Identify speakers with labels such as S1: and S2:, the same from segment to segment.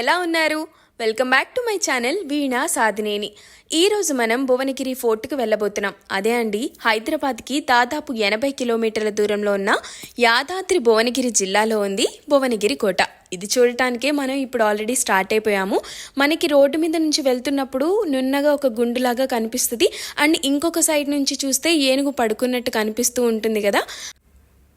S1: ఎలా ఉన్నారు? Welcome back to my channel Veena Sadhineni. ఈరోజు మనం భువనగిరి ఫోర్ట్కి వెళ్ళబోతున్నాం. అదే అండి, హైదరాబాద్కి దాదాపు 80 కిలోమీటర్ల దూరంలో ఉన్న యాదాద్రి భువనగిరి జిల్లాలో ఉంది భువనగిరి కోట. ఇది చూడటానికే మనం ఇప్పుడు ఆల్రెడీ స్టార్ట్ అయిపోయాము. మనకి రోడ్డు మీద నుంచి వెళ్తున్నప్పుడు నున్నగా ఒక గుండులాగా కనిపిస్తుంది. అండ్ ఇంకొక సైడ్ నుంచి చూస్తే ఏనుగు పడుకున్నట్టు కనిపిస్తూ ఉంటుంది కదా.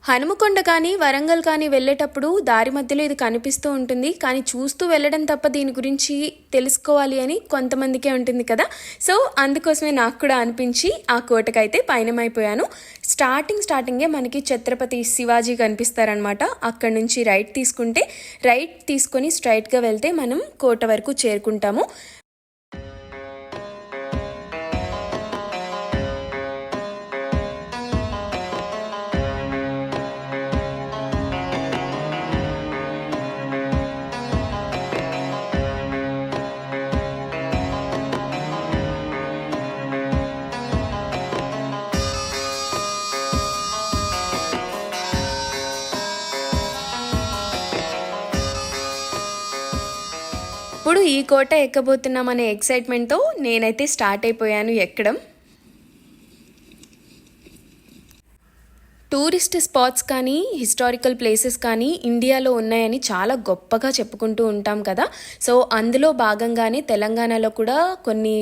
S1: హనుమకొండ కానీ వరంగల్ కానీ వెళ్ళేటప్పుడు దారి మధ్యలో ఇది కనిపిస్తూ ఉంటుంది. కానీ చూస్తూ వెళ్ళడం తప్ప దీని గురించి తెలుసుకోవాలి అని కొంతమందికే ఉంటుంది కదా. సో అందుకోసమే నాకు కూడా అనిపించి ఆ కోటకైతే పయనమైపోయాను. స్టార్టింగే మనకి ఛత్రపతి శివాజీ కనిపిస్తారనమాట. అక్కడ నుంచి రైట్ తీసుకొని స్ట్రైట్గా వెళ్తే మనం కోట వరకు చేరుకుంటాము. ఇప్పుడు ఈ కోట ఎక్కబోతున్నామనే ఎక్సైట్మెంట్తో నేనైతే స్టార్ట్ అయిపోయాను ఎక్కడం. టూరిస్ట్ స్పాట్స్ కానీ హిస్టారికల్ ప్లేసెస్ కానీ ఇండియాలో ఉన్నాయని చాలా గొప్పగా చెప్పుకుంటూ ఉంటాం కదా. సో అందులో భాగంగానే తెలంగాణలో కూడా కొన్ని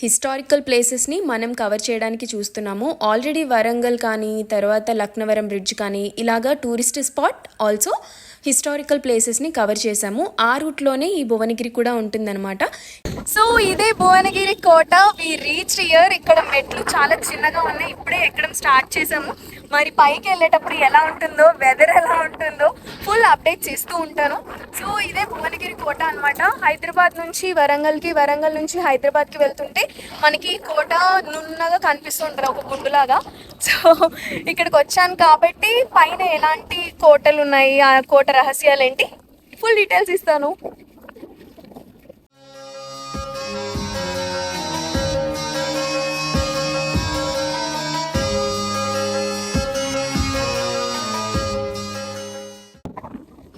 S1: హిస్టారికల్ ప్లేసెస్ని మనం కవర్ చేయడానికి చూస్తున్నాము. ఆల్రెడీ వరంగల్ కానీ తర్వాత లక్నవరం బ్రిడ్జ్ కానీ ఇలాగా టూరిస్ట్ స్పాట్ ఆల్సో హిస్టారికల్ ప్లేసెస్ని కవర్ చేసాము. ఆ రూట్లోనే ఈ భువనగిరి కూడా ఉంటుందన్నమాట. సో ఇదే భువనగిరి కోట. We reach here. ఇక్కడ మెట్లు చాలా చిన్నగా ఉన్నాయి. ఇప్పుడే ఎక్కడం స్టార్ట్ చేసాము. మరి పైకి వెళ్ళేటప్పుడు ఎలా ఉంటుందో, వెదర్ ఎలా ఉంటుందో ఫుల్ అప్డేట్స్ ఇస్తూ ఉంటాను. సో ఇదే భువనగిరి కోట అనమాట. హైదరాబాద్ నుంచి వరంగల్కి, వరంగల్ నుంచి హైదరాబాద్కి వెళ్తుంటే మనకి కోట నున్నగా కనిపిస్తుంటారు ఒక గుండులాగా. సో ఇక్కడికి వచ్చాను కాబట్టి పైన ఎలాంటి కోటలు ఉన్నాయి, ఆ కోట రహస్యాలు ఏంటి, ఫుల్ డీటెయిల్స్ ఇస్తాను.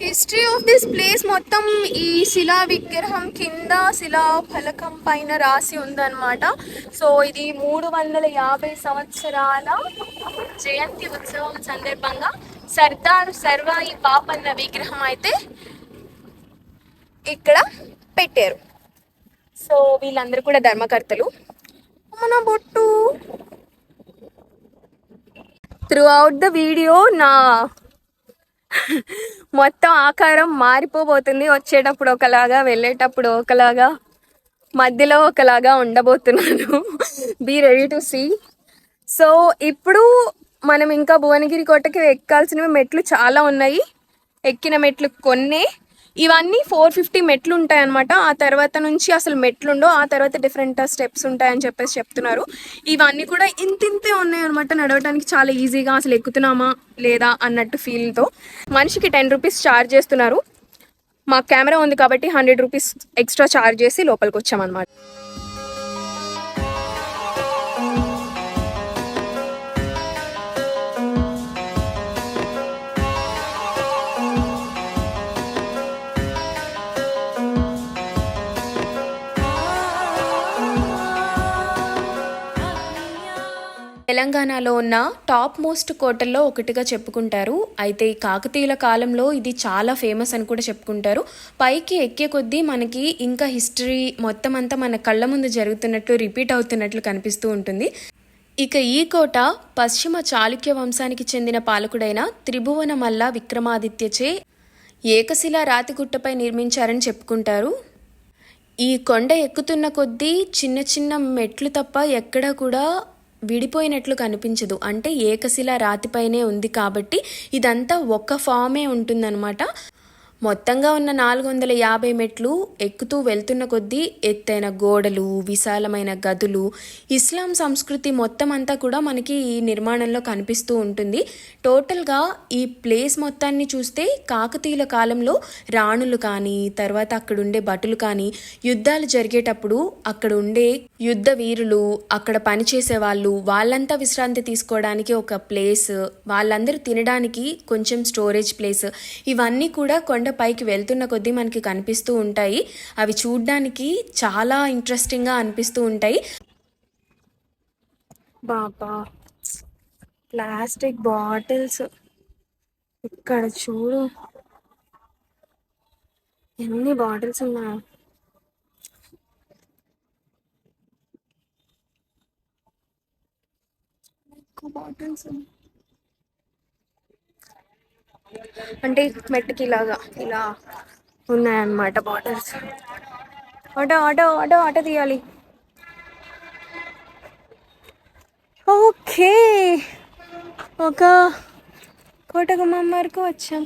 S1: హిస్టరీ ఆఫ్ దిస్ ప్లేస్ మొత్తం ఈ శిలా విగ్రహం కింద శిలా ఫలకం పైన రాసి ఉందన్నమాట. సో ఇది 350 సంవత్సరాల జయంతి ఉత్సవం సందర్భంగా సర్దార్ సర్వాయి పాపన్న విగ్రహం అయితే ఇక్కడ పెట్టారు. సో వీళ్ళందరూ కూడా ధర్మకర్తలు. మన బొట్టు త్రూ అవుట్ ద వీడియో నా మొత్తం ఆకారం మారిపోబోతుంది. వచ్చేటప్పుడు ఒకలాగా, వెళ్ళేటప్పుడు ఒకలాగా, మధ్యలో ఒకలాగా ఉండబోతున్నాను. Be ready to see. So ఇప్పుడు మనం ఇంకా భువనగిరి కోటకి ఎక్కాల్సినవి మెట్లు చాలా ఉన్నాయి. ఎక్కిన మెట్లు కొన్నే. ఇవన్నీ 450 మెట్లు ఉంటాయన్నమాట. ఆ తర్వాత నుంచి అసలు మెట్లు ఉండవు. ఆ తర్వాత డిఫరెంట్ స్టెప్స్ ఉంటాయని చెప్తున్నారు. ఇవన్నీ కూడా ఇంతే ఉన్నాయన్నమాట. నడవడానికి చాలా ఈజీగా, అసలు ఎక్కుతున్నామా లేదా అన్నట్టు ఫీల్తో. మనిషికి 10 రూపీస్ ఛార్జ్ చేస్తున్నారు. మా కెమెరా ఉంది కాబట్టి 100 రూపీస్ ఎక్స్ట్రా ఛార్జ్ చేసి లోపలికి వచ్చామన్నమాట. తెలంగాణలో ఉన్న టాప్ మోస్ట్ కోటల్లో ఒకటిగా చెప్పుకుంటారు. అయితే ఈ కాకతీయుల కాలంలో ఇది చాలా ఫేమస్ అని కూడా చెప్పుకుంటారు. పైకి ఎక్కే కొద్దీ మనకి ఇంకా హిస్టరీ మొత్తం అంతా మన కళ్ళ ముందు జరుగుతున్నట్లు, రిపీట్ అవుతున్నట్లు కనిపిస్తూ ఉంటుంది. ఇక ఈ కోట పశ్చిమ చాళుక్య వంశానికి చెందిన పాలకుడైన త్రిభువన మల్ల విక్రమాదిత్యచే ఏకశిలా రాతిగుట్టపై నిర్మించారని చెప్పుకుంటారు. ఈ కొండ ఎక్కుతున్న కొద్దీ చిన్న చిన్న మెట్లు తప్ప ఎక్కడా కూడా విడిపోయినట్లు కనిపించదు. అంటే ఏకశిల రాతిపైనే ఉంది కాబట్టి ఇదంతా ఒక్క ఫామే ఉంటుందన్నమాట. మొత్తంగా ఉన్న 450 మెట్లు ఎక్కుతూ వెళ్తున్న కొద్దీ ఎత్తైన గోడలు, విశాలమైన గదులు, ఇస్లాం సంస్కృతి మొత్తం అంతా కూడా మనకి ఈ నిర్మాణంలో కనిపిస్తూ ఉంటుంది. టోటల్గా ఈ ప్లేస్ మొత్తాన్ని చూస్తే కాకతీయుల కాలంలో రాణులు కానీ, తర్వాత అక్కడ ఉండే భటులు కానీ యుద్ధాలు జరిగేటప్పుడు అక్కడ ఉండే యుద్ధ వీరులు, అక్కడ పనిచేసే వాళ్ళంతా విశ్రాంతి తీసుకోవడానికి ఒక ప్లేస్, వాళ్ళందరూ తినడానికి కొంచెం స్టోరేజ్ ప్లేస్, ఇవన్నీ కూడా కొండ పైకి వెళ్తున్న కొద్దీ మనకి కనిపిస్తూ ఉంటాయి. అవి చూడ్డానికి చాలా ఇంట్రెస్టింగ్గా అనిపిస్తూ ఉంటాయి. బాబా, ప్లాస్టిక్ బాటిల్స్ ఇక్కడ చూడు ఎన్ని బాటిల్స్ ఉన్నాయో. బాటిల్స్ అంటే మెట్టుకి ఇలాగా ఇలా ఉన్నాయన్నమాట bottles. Auto auto auto auto తీయాలి. ఓకే, ఒక కోటగుమ్మం వరకు వచ్చాం.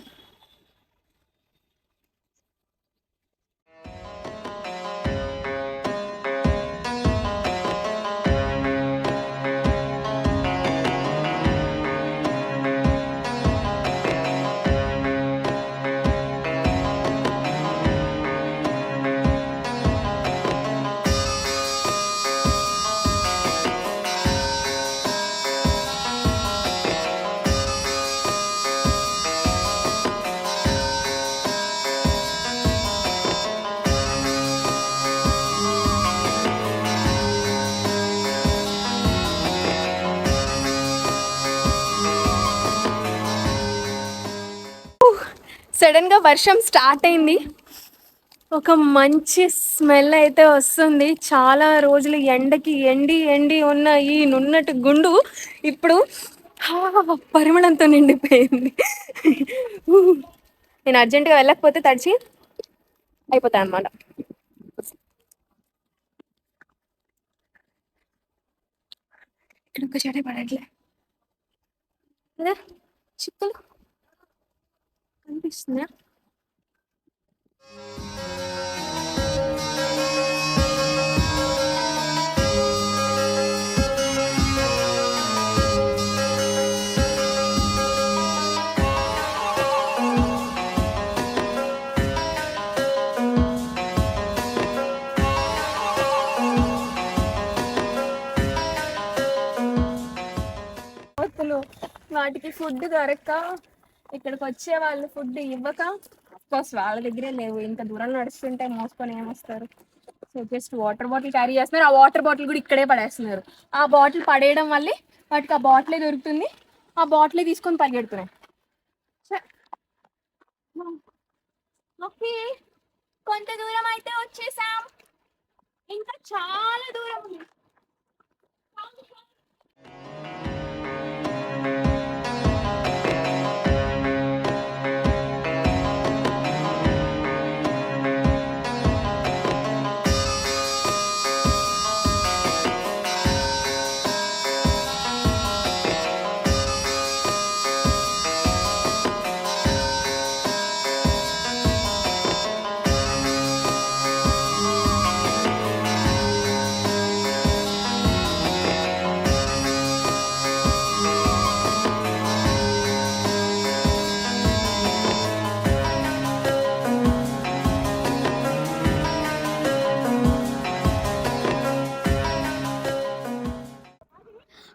S1: సడన్గా వర్షం స్టార్ట్ అయింది. ఒక మంచి స్మెల్ అయితే వస్తుంది. చాలా రోజులు ఎండకి ఎండి ఎండి ఉన్న ఈ నున్నటి గుండు ఇప్పుడు పరిమళంతో నిండిపోయింది. నేను అర్జెంటుగా వెళ్ళకపోతే తడిచి అయిపోతాయి అన్నమాట. ఇక్కడ ఒక చెడే పడట్లే అదే చిక్కులు కనిపిస్తుందా? వాటికి ఫుడ్ దొరక్క ఇక్కడికి వచ్చే వాళ్ళు ఫుడ్ ఇవ్వక, కోర్స్ వాళ్ళ దగ్గరే లేవు, ఇంత దూరం నడుస్తుంటే మోసుకొని ఏమొస్తారు. So just water bottle carry చేస్తున్నారు. ఆ వాటర్ బాటిల్ కూడా ఇక్కడే పడేస్తున్నారు. ఆ బాటిల్ పడేయడం వల్లే వాటికి ఆ బాటిలే దొరుకుతుంది. ఆ బాటిలే తీసుకొని పరిగెడుతున్నాయి. ఓకే, కొంత దూరం అయితే వచ్చేసాం, ఇంకా చాలా దూరం ఉంది.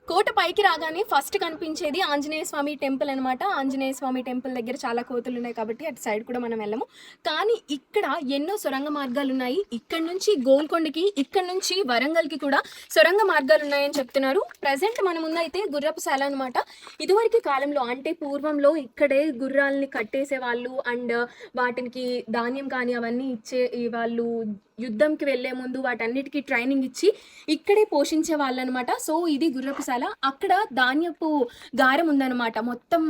S1: కోట పైకి రాగానే ఫస్ట్ కనిపించేది ఆంజనేయ స్వామి టెంపుల్ అనమాట. ఆంజనేయ స్వామి టెంపుల్ దగ్గర చాలా కోతులు ఉన్నాయి కాబట్టి అటు సైడ్ కూడా మనం వెళ్ళము. కానీ ఇక్కడ ఎన్నో సొరంగ మార్గాలు ఉన్నాయి. ఇక్కడ నుంచి గోల్కొండకి, ఇక్కడ నుంచి వరంగల్కి కూడా సొరంగ మార్గాలు ఉన్నాయని చెప్తున్నారు. ప్రజెంట్ మన ముందు అయితే గుర్రపుశాల అనమాట. ఇదివరకు కాలంలో అంటే పూర్వంలో ఇక్కడే గుర్రాలని కట్టేసే వాళ్ళు అండ్ వాటికి ధాన్యం కానీ అవన్నీ ఇచ్చే వాళ్ళు యుద్ధంకి వెళ్లే ముందు వాటన్నిటికీ ట్రైనింగ్ ఇచ్చి ఇక్కడే పోషించే వాళ్ళు అనమాట. సో ఇది గుర్రపుశాల. అక్కడ ధాన్యపు గారం ఉందన్నమాట. మొత్తం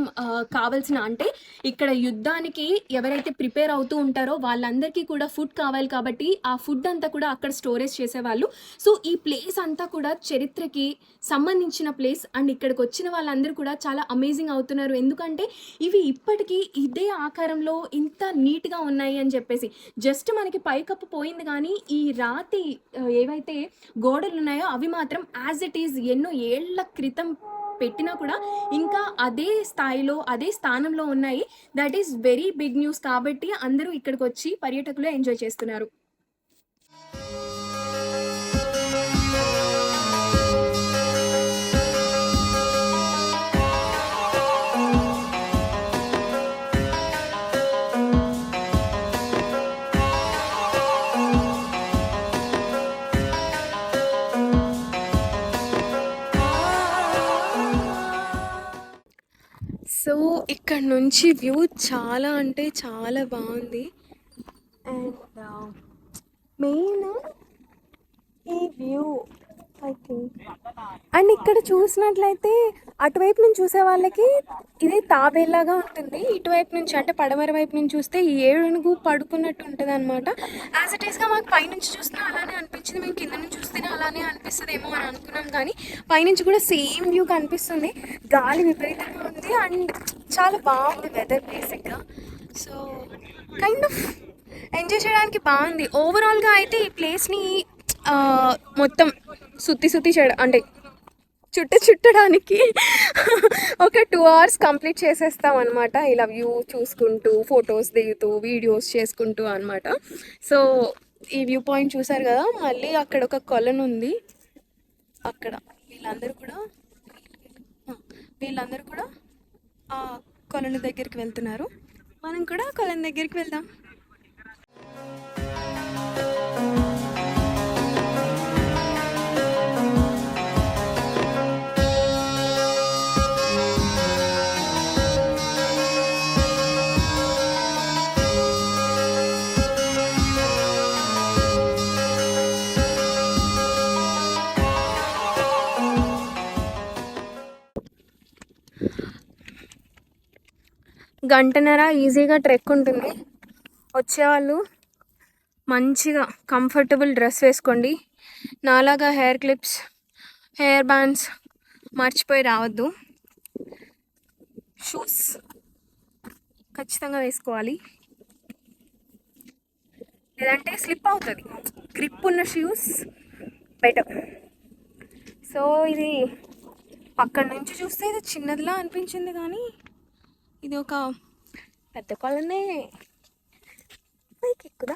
S1: కావాల్సిన అంటే ఇక్కడ యుద్ధానికి ఎవరైతే ప్రిపేర్ అవుతూ ఉంటారో వాళ్ళందరికీ కూడా ఫుడ్ కావాలి కాబట్టి ఆ ఫుడ్ అంతా కూడా అక్కడ స్టోరేజ్ చేసేవాళ్ళు. సో ఈ ప్లేస్ అంతా కూడా చరిత్రకి సంబంధించిన ప్లేస్ అండ్ ఇక్కడికి వచ్చిన వాళ్ళందరూ కూడా చాలా అమేజింగ్ అవుతున్నారు. ఎందుకంటే ఇవి ఇప్పటికీ ఇదే ఆకారంలో ఇంత నీట్గా ఉన్నాయి అని చెప్పేసి. జస్ట్ మనకి పైకప్పు పోయింది కానీ ఈ రాతి ఏవైతే గోడలు ఉన్నాయో అవి మాత్రం యాజ్ ఇట్ ఈజ్ ఎన్నో ఏళ్ల క్రితం పెట్టినా కూడా ఇంకా అదే స్థాయిలో అదే స్థానంలో ఉన్నాయి. That is very big news. కాబట్టి అందరూ ఇక్కడికి వచ్చి పర్యాటకులు ఎంజాయ్ చేస్తున్నారు. సో ఇక్కడ నుంచి వ్యూ చాలా అంటే చాలా బాగుంది. అండ్ మెయిన్ ఈ వ్యూ ఐ థింక్. అండ్ ఇక్కడ చూసినట్లయితే అటువైపు నుంచి చూసే వాళ్ళకి ఇది తాబేలాగా ఉంటుంది, ఇటువైపు నుంచి అంటే పడమర వైపు నుంచి చూస్తే ఈ ఏనుగు పడుకున్నట్టు ఉంటుంది అనమాట. యాజ్ ఇట్ ఈస్గా మాకు పైనుంచి చూస్తే అలానే అనిపించింది, మేము కింద నుంచి చూస్తేనే అలానే అనిపిస్తుందేమో అని అనుకున్నాం, కానీ పైనుంచి కూడా సేమ్ వ్యూ కనిపిస్తుంది. గాలి విపరీతంగా ఉంది అండ్ చాలా బాగుంది వెదర్ బేసిక్గా. సో కైండ్ ఆఫ్ ఎంజాయ్ చేయడానికి బాగుంది. ఓవరాల్గా అయితే ఈ ప్లేస్ని మొత్తం సుత్తి చేయడం అంటే చుట్టడానికి ఒక 2 hours కంప్లీట్ చేసేస్తాం అనమాట. ఇలా వ్యూ చూసుకుంటూ ఫొటోస్ దిగుతూ వీడియోస్ చేసుకుంటూ అనమాట. సో ఈ వ్యూ పాయింట్ చూసారు కదా, మళ్ళీ అక్కడ ఒక కొలను ఉంది. అక్కడ వీళ్ళందరూ కూడా ఆ కొలను దగ్గరికి వెళ్తున్నారు. మనం కూడా కొలను దగ్గరికి వెళ్దాం. గంటన్నర ఈజీగా ట్రెక్ ఉంటుంది. వచ్చేవాళ్ళు మంచిగా కంఫర్టబుల్ డ్రెస్ వేసుకోండి. నాలాగా హెయిర్ క్లిప్స్, హెయిర్ బ్యాండ్స్ మర్చిపోయి రావద్దు. షూస్ ఖచ్చితంగా వేసుకోవాలి, లేదంటే స్లిప్ అవుతుంది. గ్రిప్ ఉన్న షూస్ బెటర్. సో ఇది అక్కడ నుంచి చూస్తే ఇది చిన్నదిలా అనిపించింది, కానీ ఇది ఒక పెద్ద కొలనే. పైకి ఎక్కుదా.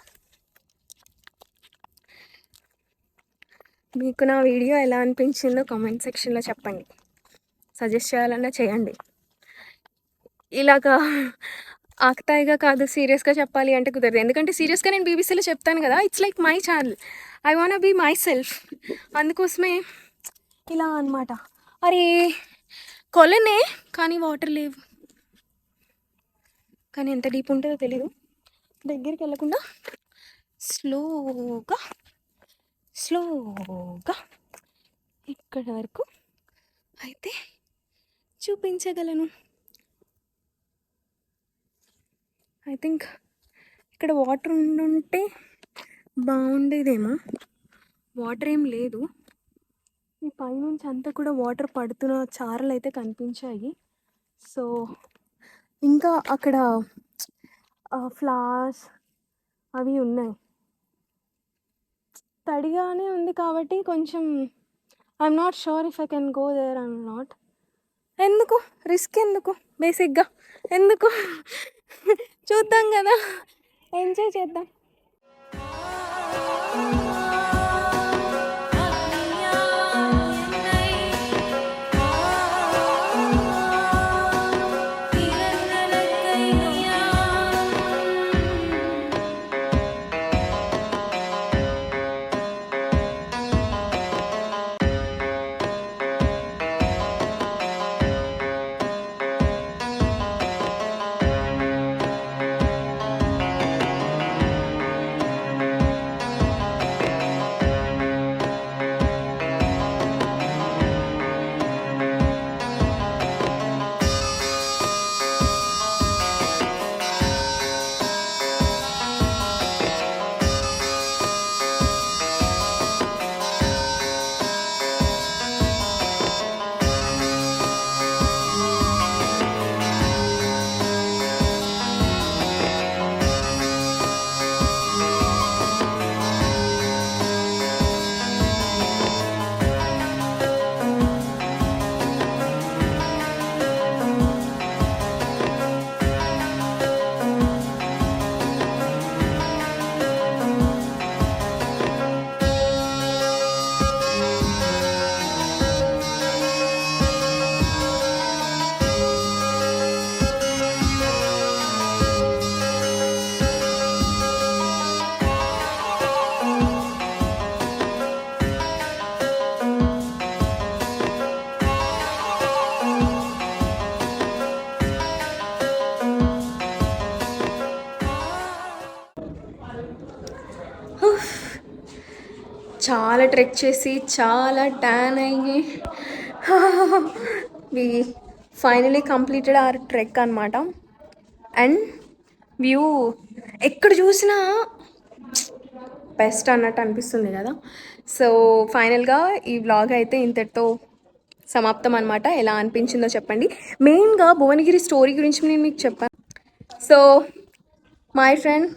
S1: మీకు నా వీడియో ఎలా అనిపించిందో కామెంట్ సెక్షన్లో చెప్పండి. సజెస్ట్ చేయాలన్నా చేయండి. ఇలాగా ఆకతాయిగా కాదు, సీరియస్గా చెప్పాలి అంటే కుదరదు. ఎందుకంటే సీరియస్గా నేను బీబీసీలో చెప్తాను కదా, it's like my channel, I want be myself. అందుకోసమే ఇలా అనమాట. అరే కొలనే కానీ వాటర్ లేవు, కానీ ఎంత డీప్ ఉంటుందో తెలీదు. దగ్గరికి వెళ్ళకుండా స్లోగా ఇక్కడ వరకు అయితే చూపించగలను. ఐ థింక్ ఇక్కడ వాటర్ ఉండుంటే బాగుండేదేమో. వాటర్ ఏం లేదు. ఈ పైనుంచి అంతా కూడా వాటర్ పడుతున్న చారలు అయితే కనిపించాయి. సో ఇంకా అక్కడ ఫ్లవర్స్ అవి ఉన్నాయి. తడిగానే ఉంది కాబట్టి కొంచెం I'm not sure if I can go there or not. ఎందుకు రిస్క్, ఎందుకు బేసిక్గా ఎందుకు చూద్దాం కదా, ఎంజాయ్ చేద్దాం. చాలా ట్రెక్ చేసి చాలా ట్యాన్ అయ్యి వి ఫైనలీ కంప్లీటెడ్ అవర్ ట్రెక్ అనమాట. అండ్ వ్యూ ఎక్కడ చూసినా బెస్ట్ అన్నట్టు అనిపిస్తుంది కదా. సో ఫైనల్గా ఈ వ్లాగ్ అయితే ఇంతటితో సమాప్తం అనమాట. ఎలా అనిపించిందో చెప్పండి. మెయిన్గా భువనగిరి స్టోరీ గురించి నేను మీకు చెప్పాను. So my friend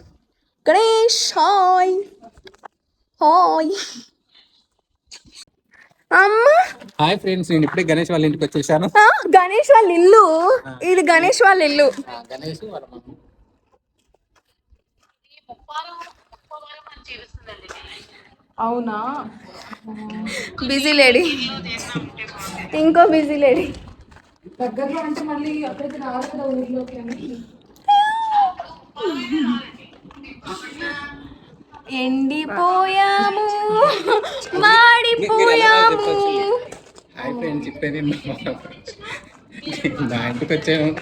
S1: Ganesh, hi hi అమ్మ.
S2: హాయ్ ఫ్రెండ్స్, నేను ఇప్పుడే గణేష్ వాళ్ళ ఇంటికి వచ్చేసాను.
S1: గణేష్ వాళ్ళ ఇల్లు ఇది, గణేష్ వాళ్ళ ఇల్లు.
S2: గణేష్ వాళ్ళ మమ్మీ.
S1: అవునా, బిజీ లేడీ, ఇంకో బిజీ లేడీ.
S3: దగ్గరలో అంటే మళ్ళీ అక్కడికి రావాలి కదా ఊర్లోకి అని.
S1: ఎండిపోయాము, మాడిపోయాము.
S2: హాయ్ ఫ్రెండ్స్, చెప్పేది నా ఇంటికి వచ్చాను.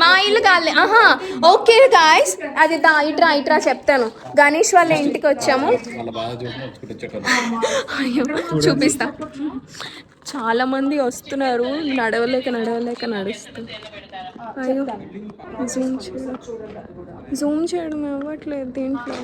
S1: మా ఇల్లు కాలే. ఓకే గాయస్, అది ఇట్రా ఇట్రా చెప్తాను. గణేష్ వాళ్ళ ఇంటికి వచ్చాము.
S2: వాళ్ళ బాగా చూసుకుంటూ
S1: అయ్యో చూపిస్తా. చాలా మంది వస్తున్నారు, నడవలేక నడుస్తూ. అయ్యో జూమ్ చేయడం అవ్వట్లేదు దీంట్లో.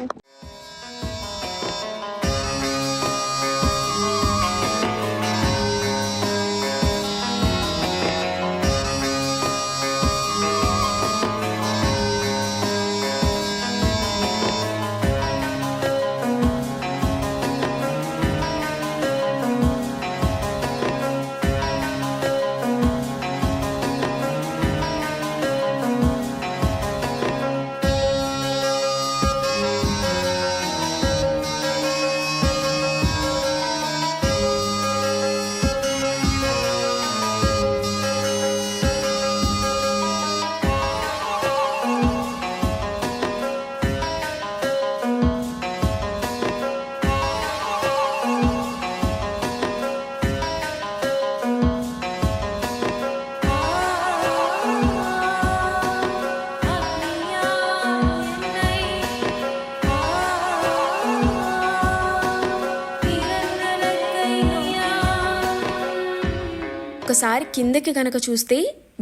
S1: ఒకసారి కిందకి కనుక చూస్తే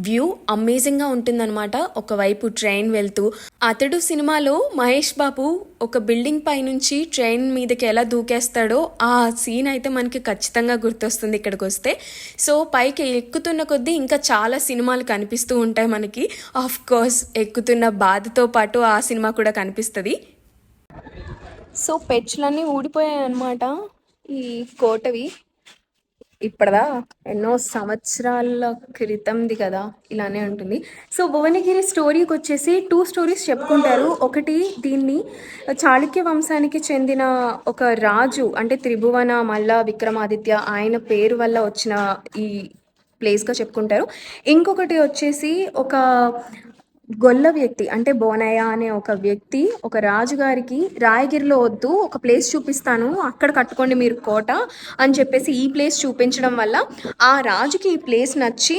S1: వ్యూ అమేజింగ్గా ఉంటుందన్నమాట. ఒకవైపు ట్రైన్ వెళ్తూ, అతడు సినిమాలో మహేష్ బాబు ఒక బిల్డింగ్ పై నుంచి ట్రైన్ మీదకి ఎలా దూకేస్తాడో ఆ సీన్ అయితే మనకి ఖచ్చితంగా గుర్తొస్తుంది ఇక్కడికి వస్తే. సో పైకి ఎక్కుతున్న కొద్దీ ఇంకా చాలా సినిమాలు కనిపిస్తూ ఉంటాయి మనకి. ఆఫ్ కోర్స్ ఎక్కుతున్న బాధతో పాటు ఆ సినిమా కూడా కనిపిస్తుంది. సో పెచ్చులన్నీ ఊడిపోయాయి అన్నమాట. ఈ కోటవి ఇప్పటిదా ఎన్నో సంవత్సరాల క్రితంది కదా, ఇలానే ఉంటుంది. సో భువనగిరి స్టోరీకి వచ్చేసి 2 స్టోరీస్ చెప్పుకుంటారు. ఒకటి దీన్ని చాళుక్య వంశానికి చెందిన ఒక రాజు, అంటే త్రిభువన మల్ల విక్రమాదిత్య, ఆయన పేరు వల్ల వచ్చిన ఈ ప్లేస్గా చెప్పుకుంటారు. ఇంకొకటి వచ్చేసి ఒక గొల్ల వ్యక్తి, అంటే బోనయ్య అనే ఒక వ్యక్తి ఒక రాజుగారికి రాయగిరిలో వద్దు, ఒక ప్లేస్ చూపిస్తాను అక్కడ కట్టుకోండి మీరు కోట అని చెప్పేసి ఈ ప్లేస్ చూపించడం వల్ల ఆ రాజుకి ఈ ప్లేస్ నచ్చి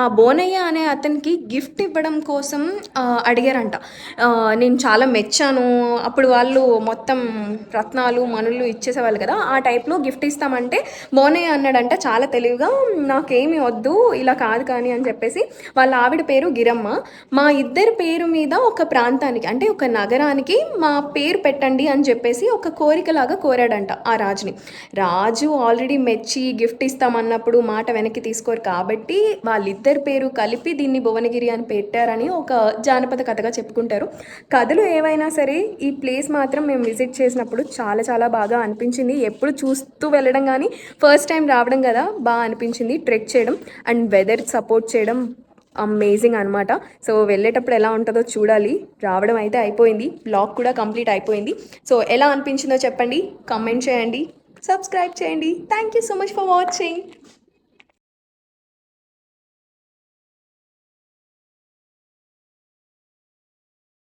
S1: ఆ బోనయ్య అనే అతనికి గిఫ్ట్ ఇవ్వడం కోసం అడిగారంట. నేను చాలా మెచ్చాను. అప్పుడు వాళ్ళు మొత్తం రత్నాలు మనులు ఇచ్చేసేవాళ్ళు కదా, ఆ టైప్లో గిఫ్ట్ ఇస్తామంటే బోనయ్య అన్నాడంట చాలా తెలివిగా, నాకేమీ వద్దు ఇలా కాదు కానీ అని చెప్పేసి. వాళ్ళ ఆవిడ పేరు గిరమ్మ. మా ఇద్దరి పేరు మీద ఒక ప్రాంతానికి, అంటే ఒక నగరానికి మా పేరు పెట్టండి అని చెప్పేసి ఒక కోరికలాగా కోరాడంట ఆ రాజుని. రాజు ఆల్రెడీ మెచ్చి గిఫ్ట్ ఇస్తామన్నప్పుడు మాట వెనక్కి తీసుకోరు కాబట్టి వాళ్ళిద్దరి పేరు కలిపి దీన్ని భువనగిరి అని పెట్టారని ఒక జానపద కథగా చెప్పుకుంటారు. కథలు ఏవైనా సరే ఈ ప్లేస్ మాత్రం మేము విజిట్ చేసినప్పుడు చాలా చాలా బాగా అనిపించింది. ఎప్పుడు చూస్తూ వెళ్ళడం కానీ ఫస్ట్ టైం రావడం కదా, బాగా అనిపించింది. ట్రెక్ చేయడం అండ్ వెదర్ సపోర్ట్ చేయడం అమేజింగ్ అనమాట. సో వెళ్ళేటప్పుడు ఎలా ఉంటుందో చూడాలి. రావడం అయితే అయిపోయింది, బ్లాగ్ కూడా కంప్లీట్ అయిపోయింది. సో ఎలా అనిపించిందో చెప్పండి, కామెంట్ చేయండి, సబ్స్క్రైబ్ చేయండి. Thank you so much for watching.